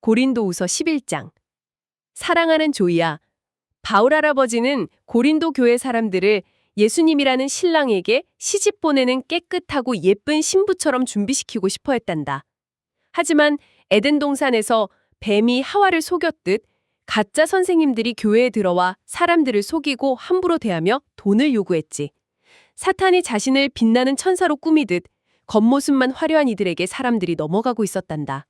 고린도후서 11장. 사랑하는 조이야, 바울 할아버지는 고린도 교회 사람들을 예수님이라는 신랑에게 시집 보내는 깨끗하고 예쁜 신부처럼 준비시키고 싶어 했단다. 하지만 에덴 동산에서 뱀이 하와를 속였듯 가짜 선생님들이 교회에 들어와 사람들을 속이고 함부로 대하며 돈을 요구했지. 사탄이 자신을 빛나는 천사로 꾸미듯 겉모습만 화려한 이들에게 사람들이 넘어가고 있었단다.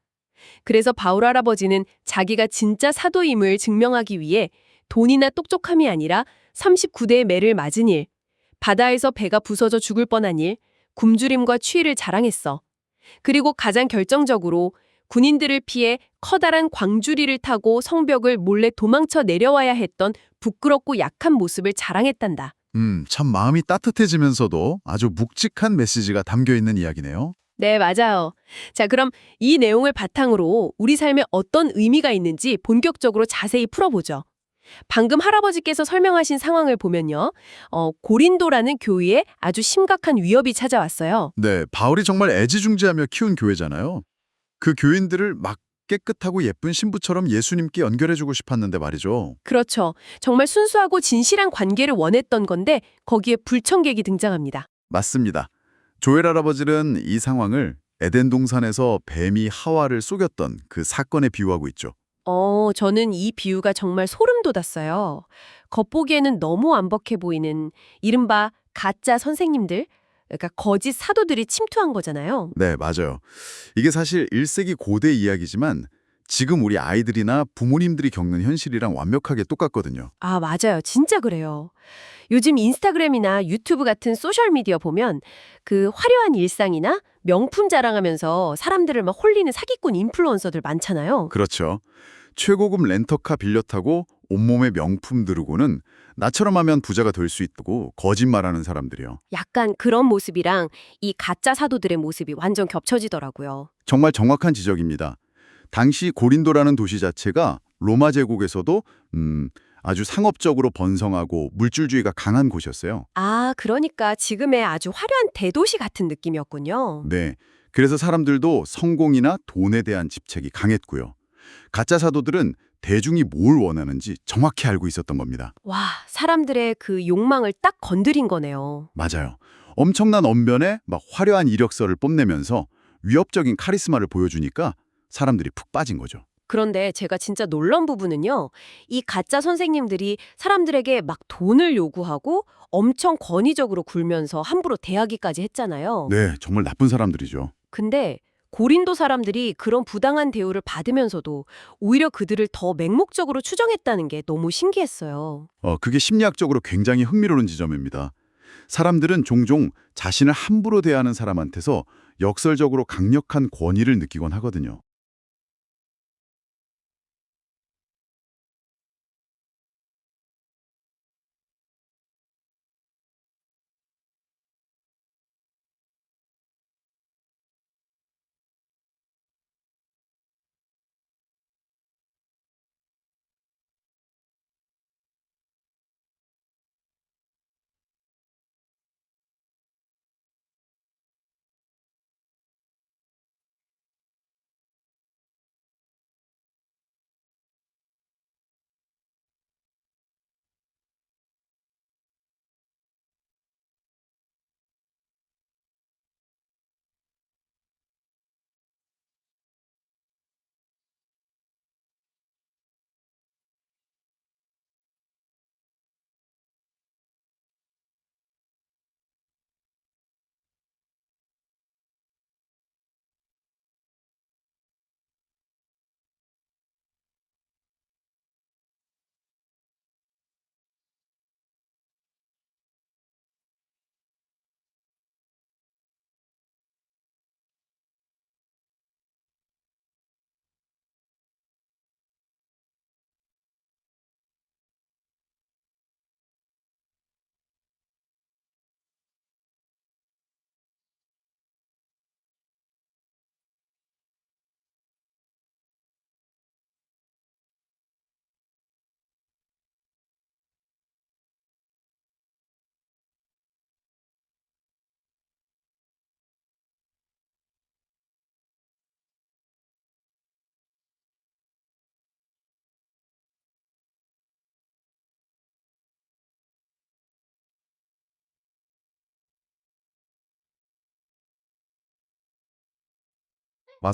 그래서 바울 할아버지는 자기가 진짜 사도임을 증명하기 위해 돈이나 똑똑함이 아니라 39대의 매를 맞은 일, 바다에서 배가 부서져 죽을 뻔한 일, 굶주림과 추위를 자랑했어. 그리고 가장 결정적으로 군인들을 피해 커다란 광주리를 타고 성벽을 몰래 도망쳐 내려와야 했던 부끄럽고 약한 모습을 자랑했단다. 참 마음이 따뜻해지면서도 아주 묵직한 메시지가 담겨 있는 이야기네요. 네, 맞아요. 자, 그럼 이 내용을 바탕으로 우리 삶에 어떤 의미가 있는지 본격적으로 자세히 풀어보죠. 방금 할아버지께서 설명하신 상황을 보면요. 고린도라는 교회에 아주 심각한 위협이 찾아왔어요. 네, 바울이 정말 애지중지하며 키운 교회잖아요. 그 교인들을 막 깨끗하고 예쁜 신부처럼 예수님께 연결해주고 싶었는데 말이죠. 그렇죠. 정말 순수하고 진실한 관계를 원했던 건데 거기에 불청객이 등장합니다. 맞습니다. 조엘 할아버지는 이 상황을 에덴 동산에서 뱀이 하와를 속였던 그 사건에 비유하고 있죠. 저는 이 비유가 정말 소름 돋았어요. 겉보기에는 너무 완벽해 보이는 이른바 가짜 선생님들, 그러니까 거짓 사도들이 침투한 거잖아요. 네, 맞아요. 이게 사실 1세기 고대 이야기지만 지금 우리 아이들이나 부모님들이 겪는 현실이랑 완벽하게 똑같거든요. 아, 맞아요. 진짜 그래요. 요즘 인스타그램이나 유튜브 같은 소셜미디어 보면 그 화려한 일상이나 명품 자랑하면서 사람들을 막 홀리는 사기꾼 인플루언서들 많잖아요. 그렇죠. 최고급 렌터카 빌려 타고 온몸에 명품 두르고는 나처럼 하면 부자가 될 수 있다고 거짓말하는 사람들이요. 약간 그런 모습이랑 이 가짜 사도들의 모습이 완전 겹쳐지더라고요. 정말 정확한 지적입니다. 당시 고린도라는 도시 자체가 로마 제국에서도 아주 상업적으로 번성하고 물질주의가 강한 곳이었어요. 아, 그러니까 지금의 아주 화려한 대도시 같은 느낌이었군요. 네. 그래서 사람들도 성공이나 돈에 대한 집착이 강했고요. 가짜 사도들은 대중이 뭘 원하는지 정확히 알고 있었던 겁니다. 와, 사람들의 그 욕망을 딱 건드린 거네요. 맞아요. 엄청난 언변에 막 화려한 이력서를 뽐내면서 위협적인 카리스마를 보여주니까 사람들이 푹 빠진 거죠. 그런데 제가 진짜 놀란 부분은요. 이 가짜 선생님들이 사람들에게 막 돈을 요구하고 엄청 권위적으로 굴면서 함부로 대하기까지 했잖아요. 네, 정말 나쁜 사람들이죠. 근데 고린도 사람들이 그런 부당한 대우를 받으면서도 오히려 그들을 더 맹목적으로 추정했다는 게 너무 신기했어요. 그게 심리학적으로 굉장히 흥미로운 지점입니다. 사람들은 종종 자신을 함부로 대하는 사람한테서 역설적으로 강력한 권위를 느끼곤 하거든요.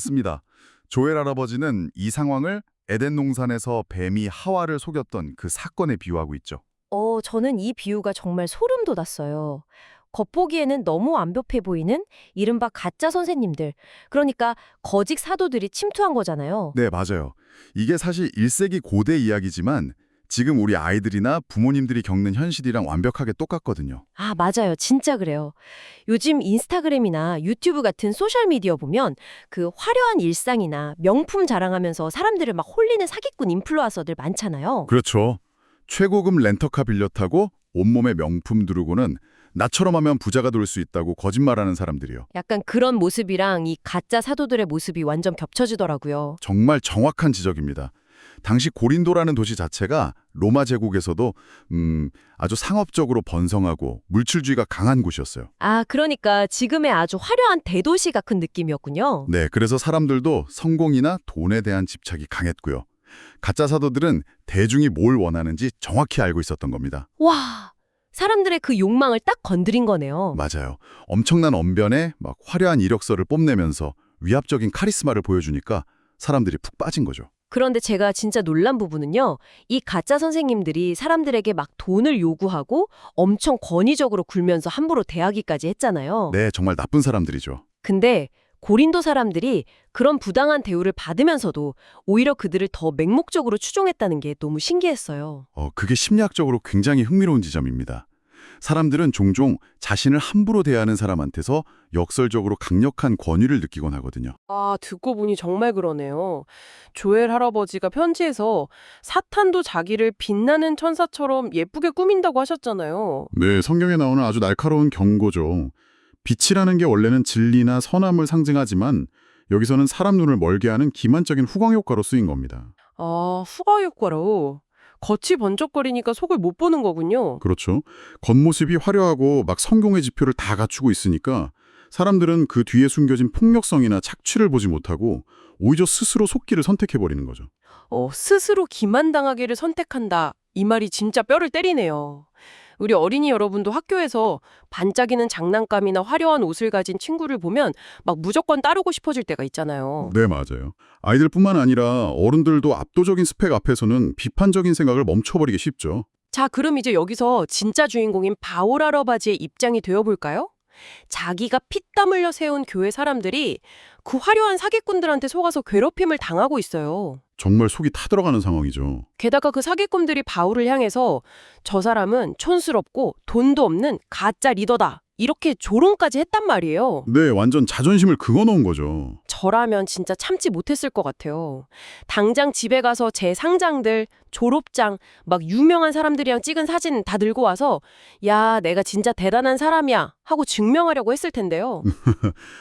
맞습니다. 조엘 할아버지는 이 상황을 에덴 동산에서 뱀이 하와를 속였던 그 사건에 비유하고 있죠. 저는 이 비유가 정말 소름 돋았어요. 겉보기에는 너무 완벽해 보이는 이른바 가짜 선생님들, 그러니까 거짓 사도들이 침투한 거잖아요. 네, 맞아요. 이게 사실 1세기 고대 이야기지만 지금 우리 아이들이나 부모님들이 겪는 현실이랑 완벽하게 똑같거든요. 아, 맞아요. 진짜 그래요. 요즘 인스타그램이나 유튜브 같은 소셜미디어 보면 그 화려한 일상이나 명품 자랑하면서 사람들을 막 홀리는 사기꾼 인플루언서들 많잖아요. 그렇죠. 최고급 렌터카 빌려 타고 온몸에 명품 두르고는 나처럼 하면 부자가 될 수 있다고 거짓말하는 사람들이요. 약간 그런 모습이랑 이 가짜 사도들의 모습이 완전 겹쳐지더라고요. 정말 정확한 지적입니다. 당시 고린도라는 도시 자체가 로마 제국에서도 아주 상업적으로 번성하고 물질주의가 강한 곳이었어요. 아, 그러니까 지금의 아주 화려한 대도시가 큰 느낌이었군요. 네, 그래서 사람들도 성공이나 돈에 대한 집착이 강했고요. 가짜 사도들은 대중이 뭘 원하는지 정확히 알고 있었던 겁니다. 와, 사람들의 그 욕망을 딱 건드린 거네요. 맞아요. 엄청난 언변에 막 화려한 이력서를 뽐내면서 위압적인 카리스마를 보여주니까 사람들이 푹 빠진 거죠. 그런데 제가 진짜 놀란 부분은요. 이 가짜 선생님들이 사람들에게 막 돈을 요구하고 엄청 권위적으로 굴면서 함부로 대하기까지 했잖아요. 네, 정말 나쁜 사람들이죠. 근데 고린도 사람들이 그런 부당한 대우를 받으면서도 오히려 그들을 더 맹목적으로 추종했다는 게 너무 신기했어요. 그게 심리학적으로 굉장히 흥미로운 지점입니다. 사람들은 종종 자신을 함부로 대하는 사람한테서 역설적으로 강력한 권위를 느끼곤 하거든요. 아, 듣고 보니 정말 그러네요. 조엘 할아버지가 편지에서 사탄도 자기를 빛나는 천사처럼 예쁘게 꾸민다고 하셨잖아요. 네, 성경에 나오는 아주 날카로운 경고죠. 빛이라는 게 원래는 진리나 선함을 상징하지만 여기서는 사람 눈을 멀게 하는 기만적인 후광 효과로 쓰인 겁니다. 아, 후가 효과로. 겉이 번쩍거리니까 속을 못 보는 거군요. 그렇죠. 겉모습이 화려하고 막 성공의 지표를 다 갖추고 있으니까 사람들은 그 뒤에 숨겨진 폭력성이나 착취를 보지 못하고 오히려 스스로 속기를 선택해버리는 거죠. 스스로 기만당하기를 선택한다. 이 말이 진짜 뼈를 때리네요. 우리 어린이 여러분도 학교에서 반짝이는 장난감이나 화려한 옷을 가진 친구를 보면 막 무조건 따르고 싶어질 때가 있잖아요. 네, 맞아요. 아이들뿐만 아니라 어른들도 압도적인 스펙 앞에서는 비판적인 생각을 멈춰버리기 쉽죠. 자, 그럼 이제 여기서 진짜 주인공인 바울 할아버지의 입장이 되어볼까요? 자기가 피땀 흘려 세운 교회 사람들이 그 화려한 사기꾼들한테 속아서 괴롭힘을 당하고 있어요. 정말 속이 타들어가는 상황이죠. 게다가 그 사기꾼들이 바울을 향해서 저 사람은 촌스럽고 돈도 없는 가짜 리더다. 이렇게 조롱까지 했단 말이에요. 네, 완전 자존심을 긁어놓은 거죠. 저라면 진짜 참지 못했을 것 같아요. 당장 집에 가서 제 상장들, 졸업장, 막 유명한 사람들이랑 찍은 사진 다 들고 와서 야, 내가 진짜 대단한 사람이야 하고 증명하려고 했을 텐데요.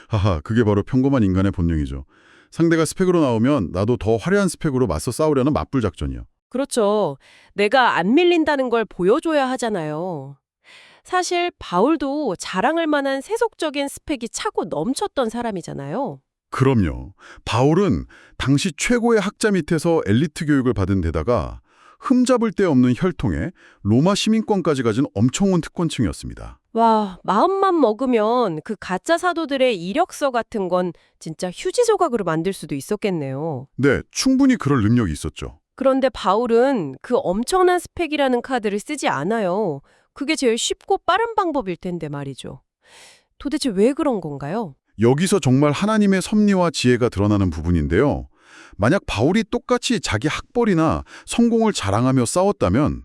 하하, 그게 바로 평범한 인간의 본능이죠. 상대가 스펙으로 나오면 나도 더 화려한 스펙으로 맞서 싸우려는 맞불 작전이요. 그렇죠. 내가 안 밀린다는 걸 보여줘야 하잖아요. 사실 바울도 자랑할 만한 세속적인 스펙이 차고 넘쳤던 사람이잖아요. 그럼요. 바울은 당시 최고의 학자 밑에서 엘리트 교육을 받은 데다가 흠잡을 데 없는 혈통에 로마 시민권까지 가진 엄청 온 특권층이었습니다. 와, 마음만 먹으면 그 가짜 사도들의 이력서 같은 건 진짜 휴지 조각으로 만들 수도 있었겠네요. 네, 충분히 그럴 능력이 있었죠. 그런데 바울은 그 엄청난 스펙이라는 카드를 쓰지 않아요. 그게 제일 쉽고 빠른 방법일 텐데 말이죠. 도대체 왜 그런 건가요? 여기서 정말 하나님의 섭리와 지혜가 드러나는 부분인데요. 만약 바울이 똑같이 자기 학벌이나 성공을 자랑하며 싸웠다면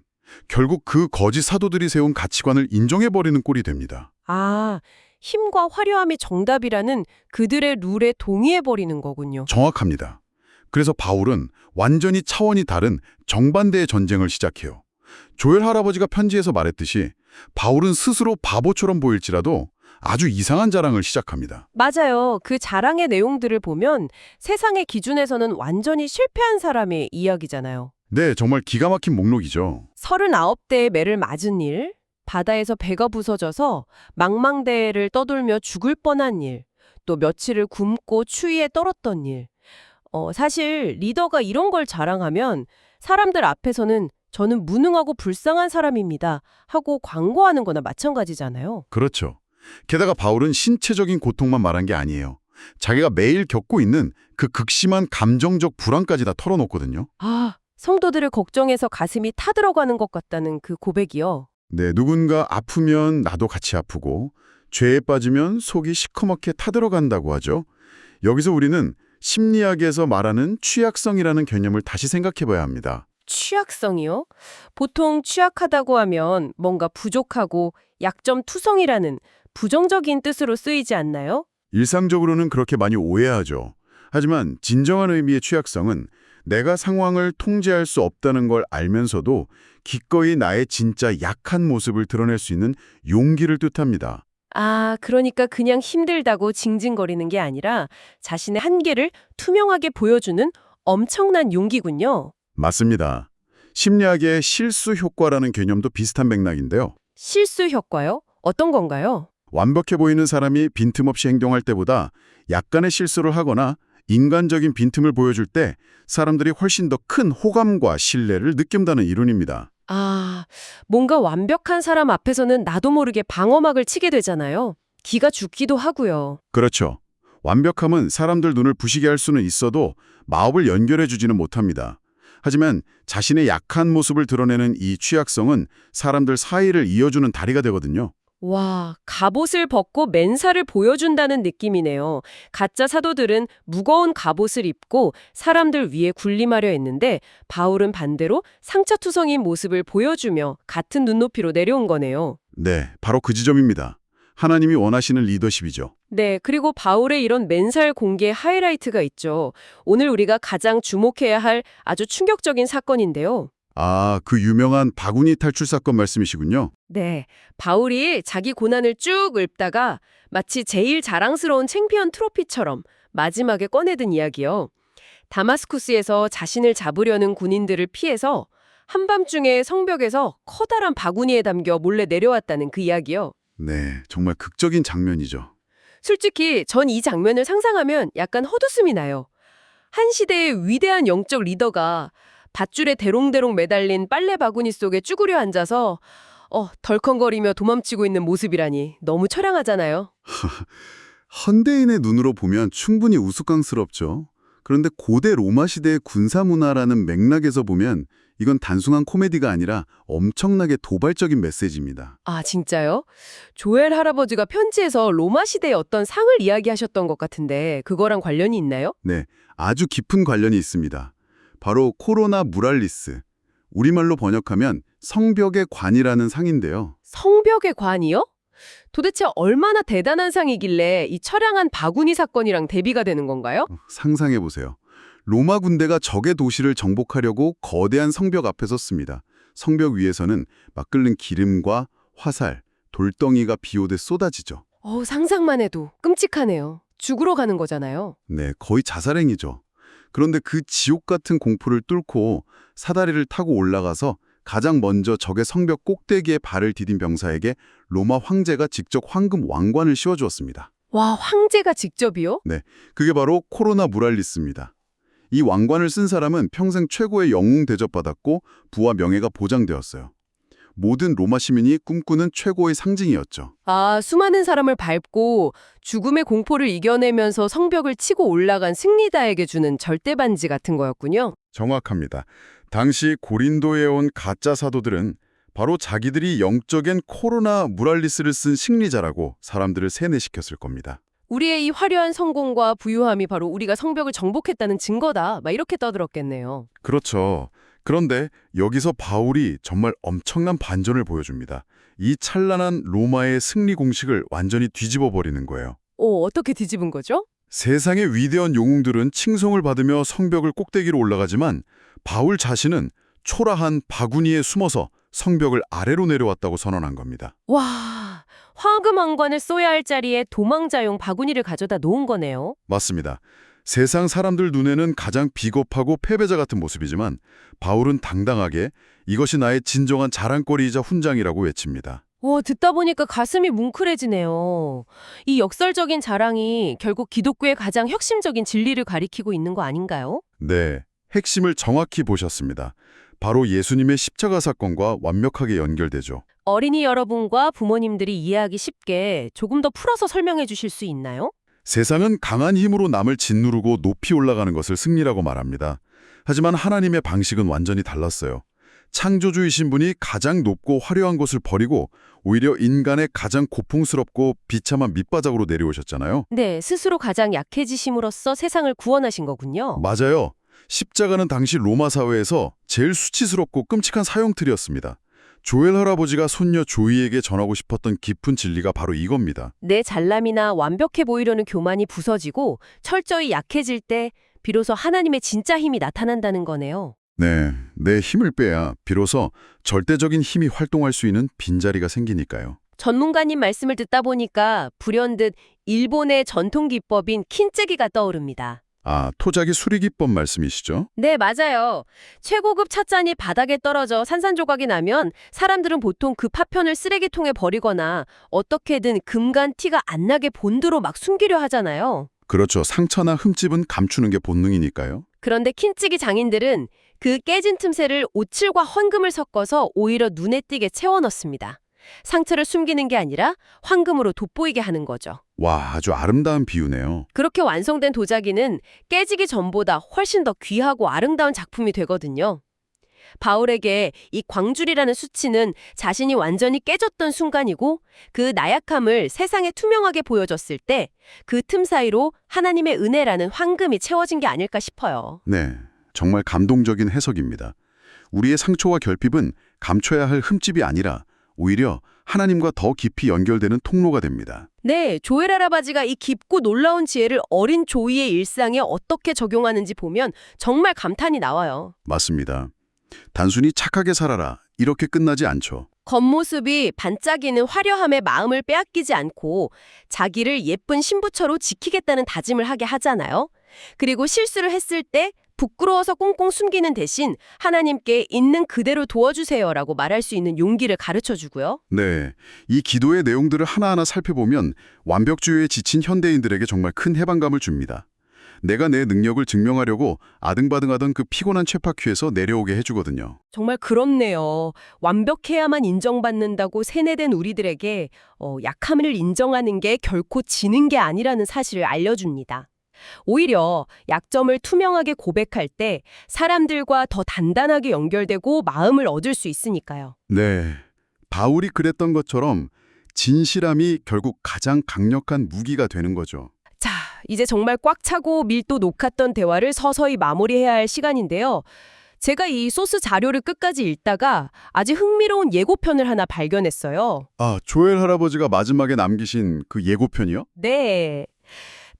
결국 그 거짓 사도들이 세운 가치관을 인정해버리는 꼴이 됩니다. 아, 힘과 화려함이 정답이라는 그들의 룰에 동의해버리는 거군요. 정확합니다. 그래서 바울은 완전히 차원이 다른 정반대의 전쟁을 시작해요. 조엘 할아버지가 편지에서 말했듯이 바울은 스스로 바보처럼 보일지라도 아주 이상한 자랑을 시작합니다. 맞아요. 그 자랑의 내용들을 보면 세상의 기준에서는 완전히 실패한 사람의 이야기잖아요. 네, 정말 기가 막힌 목록이죠. 39대의 매를 맞은 일, 바다에서 배가 부서져서 망망대해를 떠돌며 죽을 뻔한 일, 또 며칠을 굶고 추위에 떨었던 일. 사실 리더가 이런 걸 자랑하면 사람들 앞에서는 저는 무능하고 불쌍한 사람입니다 하고 광고하는 거나 마찬가지잖아요. 그렇죠. 게다가 바울은 신체적인 고통만 말한 게 아니에요. 자기가 매일 겪고 있는 그 극심한 감정적 불안까지 다 털어놓거든요. 아, 성도들을 걱정해서 가슴이 타들어가는 것 같다는 그 고백이요. 네, 누군가 아프면 나도 같이 아프고 죄에 빠지면 속이 시커멓게 타들어간다고 하죠. 여기서 우리는 심리학에서 말하는 취약성이라는 개념을 다시 생각해 봐야 합니다. 취약성이요? 보통 취약하다고 하면 뭔가 부족하고 약점투성이라는 부정적인 뜻으로 쓰이지 않나요? 일상적으로는 그렇게 많이 오해하죠. 하지만 진정한 의미의 취약성은 내가 상황을 통제할 수 없다는 걸 알면서도 기꺼이 나의 진짜 약한 모습을 드러낼 수 있는 용기를 뜻합니다. 아, 그러니까 그냥 힘들다고 징징거리는 게 아니라 자신의 한계를 투명하게 보여주는 엄청난 용기군요. 맞습니다. 심리학의 실수 효과라는 개념도 비슷한 맥락인데요. 실수 효과요? 어떤 건가요? 완벽해 보이는 사람이 빈틈없이 행동할 때보다 약간의 실수를 하거나 인간적인 빈틈을 보여줄 때 사람들이 훨씬 더 큰 호감과 신뢰를 느낀다는 이론입니다. 아, 뭔가 완벽한 사람 앞에서는 나도 모르게 방어막을 치게 되잖아요. 기가 죽기도 하고요. 그렇죠. 완벽함은 사람들 눈을 부시게 할 수는 있어도 마음을 연결해 주지는 못합니다. 하지만 자신의 약한 모습을 드러내는 이 취약성은 사람들 사이를 이어주는 다리가 되거든요. 와, 갑옷을 벗고 맨살을 보여준다는 느낌이네요. 가짜 사도들은 무거운 갑옷을 입고 사람들 위에 군림하려 했는데 바울은 반대로 상처투성인 모습을 보여주며 같은 눈높이로 내려온 거네요. 네, 바로 그 지점입니다. 하나님이 원하시는 리더십이죠. 네, 그리고 바울의 이런 맨살 공개 하이라이트가 있죠. 오늘 우리가 가장 주목해야 할 아주 충격적인 사건인데요. 아, 그 유명한 바구니 탈출 사건 말씀이시군요. 네, 바울이 자기 고난을 쭉 읊다가 마치 제일 자랑스러운 챔피언 트로피처럼 마지막에 꺼내든 이야기요. 다마스쿠스에서 자신을 잡으려는 군인들을 피해서 한밤중에 성벽에서 커다란 바구니에 담겨 몰래 내려왔다는 그 이야기요. 네, 정말 극적인 장면이죠. 솔직히 전 이 장면을 상상하면 약간 헛웃음이 나요. 한 시대의 위대한 영적 리더가 밧줄에 대롱대롱 매달린 빨래 바구니 속에 쭈그려 앉아서 덜컹거리며 도망치고 있는 모습이라니 너무 처량하잖아요. 현대인의 눈으로 보면 충분히 우스꽝스럽죠. 그런데 고대 로마 시대의 군사문화라는 맥락에서 보면 이건 단순한 코미디가 아니라 엄청나게 도발적인 메시지입니다. 아, 진짜요? 조엘 할아버지가 편지에서 로마 시대의 어떤 상을 이야기하셨던 것 같은데 그거랑 관련이 있나요? 네, 아주 깊은 관련이 있습니다. 바로 코로나 무랄리스, 우리말로 번역하면 성벽의 관이라는 상인데요. 성벽의 관이요? 도대체 얼마나 대단한 상이길래 이 처량한 바구니 사건이랑 대비가 되는 건가요? 상상해보세요. 로마 군대가 적의 도시를 정복하려고 거대한 성벽 앞에 섰습니다. 성벽 위에서는 막 끓는 기름과 화살, 돌덩이가 비오듯 쏟아지죠. 상상만 해도 끔찍하네요. 죽으러 가는 거잖아요. 네, 거의 자살행위죠. 그런데 그 지옥 같은 공포를 뚫고 사다리를 타고 올라가서 가장 먼저 적의 성벽 꼭대기에 발을 디딘 병사에게 로마 황제가 직접 황금 왕관을 씌워주었습니다. 와, 황제가 직접이요? 네, 그게 바로 코로나 무랄리스입니다. 이 왕관을 쓴 사람은 평생 최고의 영웅 대접받았고 부와 명예가 보장되었어요. 모든 로마 시민이 꿈꾸는 최고의 상징이었죠. 아, 수많은 사람을 밟고 죽음의 공포를 이겨내면서 성벽을 치고 올라간 승리자에게 주는 절대 반지 같은 거였군요. 정확합니다. 당시 고린도에 온 가짜 사도들은 바로 자기들이 영적인 코로나 무랄리스를 쓴 승리자라고 사람들을 세뇌시켰을 겁니다. 우리의 이 화려한 성공과 부유함이 바로 우리가 성벽을 정복했다는 증거다. 막 이렇게 떠들었겠네요. 그렇죠. 그런데 여기서 바울이 정말 엄청난 반전을 보여줍니다. 이 찬란한 로마의 승리 공식을 완전히 뒤집어 버리는 거예요. 어떻게 뒤집은 거죠? 세상의 위대한 영웅들은 칭송을 받으며 성벽을 꼭대기로 올라가지만 바울 자신은 초라한 바구니에 숨어서 성벽을 아래로 내려왔다고 선언한 겁니다. 와, 황금 왕관을 쏘야 할 자리에 도망자용 바구니를 가져다 놓은 거네요. 맞습니다. 세상 사람들 눈에는 가장 비겁하고 패배자 같은 모습이지만 바울은 당당하게 이것이 나의 진정한 자랑거리이자 훈장이라고 외칩니다. 듣다 보니까 가슴이 뭉클해지네요. 이 역설적인 자랑이 결국 기독교의 가장 혁신적인 진리를 가리키고 있는 거 아닌가요? 네, 핵심을 정확히 보셨습니다. 바로 예수님의 십자가 사건과 완벽하게 연결되죠. 어린이 여러분과 부모님들이 이해하기 쉽게 조금 더 풀어서 설명해 주실 수 있나요? 세상은 강한 힘으로 남을 짓누르고 높이 올라가는 것을 승리라고 말합니다. 하지만 하나님의 방식은 완전히 달랐어요. 창조주이신 분이 가장 높고 화려한 것을 버리고 오히려 인간의 가장 고풍스럽고 비참한 밑바닥으로 내려오셨잖아요. 네, 스스로 가장 약해지심으로써 세상을 구원하신 거군요. 맞아요. 십자가는 당시 로마 사회에서 제일 수치스럽고 끔찍한 사형틀이었습니다. 조엘 할아버지가 손녀 조이에게 전하고 싶었던 깊은 진리가 바로 이겁니다. 내 잘남이나 완벽해 보이려는 교만이 부서지고 철저히 약해질 때 비로소 하나님의 진짜 힘이 나타난다는 거네요. 네, 내 힘을 빼야 비로소 절대적인 힘이 활동할 수 있는 빈자리가 생기니까요. 전문가님 말씀을 듣다 보니까 불현듯 일본의 전통 기법인 킨째기가 떠오릅니다. 아, 토자기 수리기법 말씀이시죠? 네, 맞아요. 최고급 찻잔이 바닥에 떨어져 산산조각이 나면 사람들은 보통 그 파편을 쓰레기통에 버리거나 어떻게든 금간 티가 안 나게 본드로 막 숨기려 하잖아요. 그렇죠. 상처나 흠집은 감추는 게 본능이니까요. 그런데 킨찌기 장인들은 그 깨진 틈새를 오칠과 황금을 섞어서 오히려 눈에 띄게 채워 넣습니다. 상처를 숨기는 게 아니라 황금으로 돋보이게 하는 거죠. 와, 아주 아름다운 비유네요. 그렇게 완성된 도자기는 깨지기 전보다 훨씬 더 귀하고 아름다운 작품이 되거든요. 바울에게 이 광줄이라는 수치는 자신이 완전히 깨졌던 순간이고 그 나약함을 세상에 투명하게 보여줬을 때 그 틈 사이로 하나님의 은혜라는 황금이 채워진 게 아닐까 싶어요. 네, 정말 감동적인 해석입니다. 우리의 상처와 결핍은 감춰야 할 흠집이 아니라 오히려 하나님과 더 깊이 연결되는 통로가 됩니다. 네, 조엘 할아버지가 이 깊고 놀라운 지혜를 어린 조이의 일상에 어떻게 적용하는지 보면 정말 감탄이 나와요. 맞습니다. 단순히 착하게 살아라 이렇게 끝나지 않죠. 겉모습이 반짝이는 화려함에 마음을 빼앗기지 않고 자기를 예쁜 신부처로 지키겠다는 다짐을 하게 하잖아요. 그리고 실수를 했을 때 부끄러워서 꽁꽁 숨기는 대신 하나님께 있는 그대로 도와주세요라고 말할 수 있는 용기를 가르쳐주고요. 네, 이 기도의 내용들을 하나하나 살펴보면 완벽주의에 지친 현대인들에게 정말 큰 해방감을 줍니다. 내가 내 능력을 증명하려고 아등바등하던 그 피곤한 쳇바퀴에서 내려오게 해주거든요. 정말 그렇네요. 완벽해야만 인정받는다고 세뇌된 우리들에게 약함을 인정하는 게 결코 지는 게 아니라는 사실을 알려줍니다. 오히려 약점을 투명하게 고백할 때 사람들과 더 단단하게 연결되고 마음을 얻을 수 있으니까요. 네, 바울이 그랬던 것처럼 진실함이 결국 가장 강력한 무기가 되는 거죠. 자, 이제 정말 꽉 차고 밀도 녹았던 대화를 서서히 마무리해야 할 시간인데요. 제가 이 소스 자료를 끝까지 읽다가 아주 흥미로운 예고편을 하나 발견했어요. 아, 조엘 할아버지가 마지막에 남기신 그 예고편이요? 네.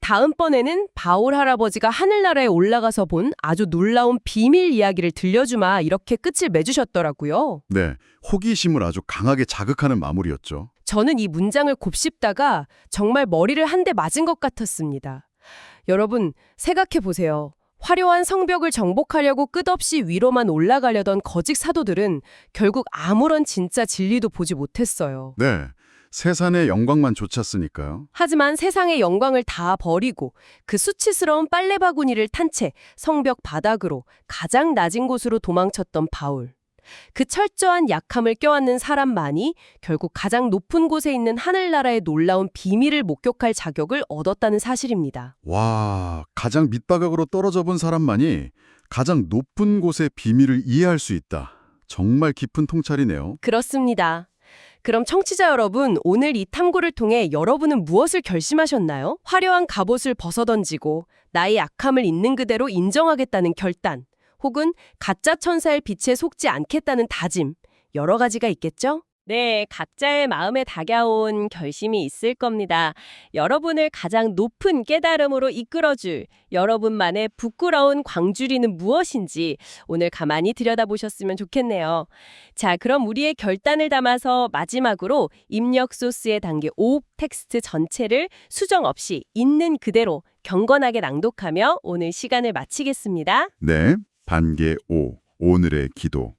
다음번에는 바울 할아버지가 하늘나라에 올라가서 본 아주 놀라운 비밀 이야기를 들려주마 이렇게 끝을 맺으셨더라고요. 네, 호기심을 아주 강하게 자극하는 마무리였죠. 저는 이 문장을 곱씹다가 정말 머리를 한 대 맞은 것 같았습니다. 여러분, 생각해 보세요. 화려한 성벽을 정복하려고 끝없이 위로만 올라가려던 거짓 사도들은 결국 아무런 진짜 진리도 보지 못했어요. 네, 세상의 영광만 좇았으니까요. 하지만 세상의 영광을 다 버리고 그 수치스러운 빨래 바구니를 탄 채 성벽 바닥으로 가장 낮은 곳으로 도망쳤던 바울. 그 철저한 약함을 껴안는 사람만이 결국 가장 높은 곳에 있는 하늘나라의 놀라운 비밀을 목격할 자격을 얻었다는 사실입니다. 와, 가장 밑바닥으로 떨어져 본 사람만이 가장 높은 곳의 비밀을 이해할 수 있다. 정말 깊은 통찰이네요. 그렇습니다. 그럼 청취자 여러분, 오늘 이 탐구를 통해 여러분은 무엇을 결심하셨나요? 화려한 갑옷을 벗어던지고 나의 약함을 있는 그대로 인정하겠다는 결단, 혹은 가짜 천사의 빛에 속지 않겠다는 다짐, 여러 가지가 있겠죠? 네, 각자의 마음에 다가온 결심이 있을 겁니다. 여러분을 가장 높은 깨달음으로 이끌어줄 여러분만의 부끄러운 광주리는 무엇인지 오늘 가만히 들여다보셨으면 좋겠네요. 자, 그럼 우리의 결단을 담아서 마지막으로 입력 소스에 담긴 오옥 텍스트 전체를 수정 없이 있는 그대로 경건하게 낭독하며 오늘 시간을 마치겠습니다. 네, 반개 5, 오늘의 기도.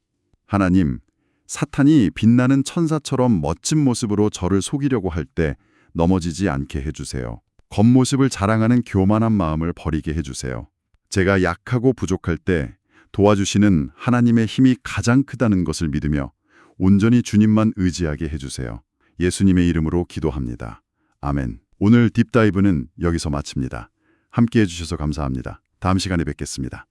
하나님, 사탄이 빛나는 천사처럼 멋진 모습으로 저를 속이려고 할 때 넘어지지 않게 해주세요. 겉모습을 자랑하는 교만한 마음을 버리게 해주세요. 제가 약하고 부족할 때 도와주시는 하나님의 힘이 가장 크다는 것을 믿으며 온전히 주님만 의지하게 해주세요. 예수님의 이름으로 기도합니다. 아멘. 오늘 딥다이브는 여기서 마칩니다. 함께해 주셔서 감사합니다. 다음 시간에 뵙겠습니다.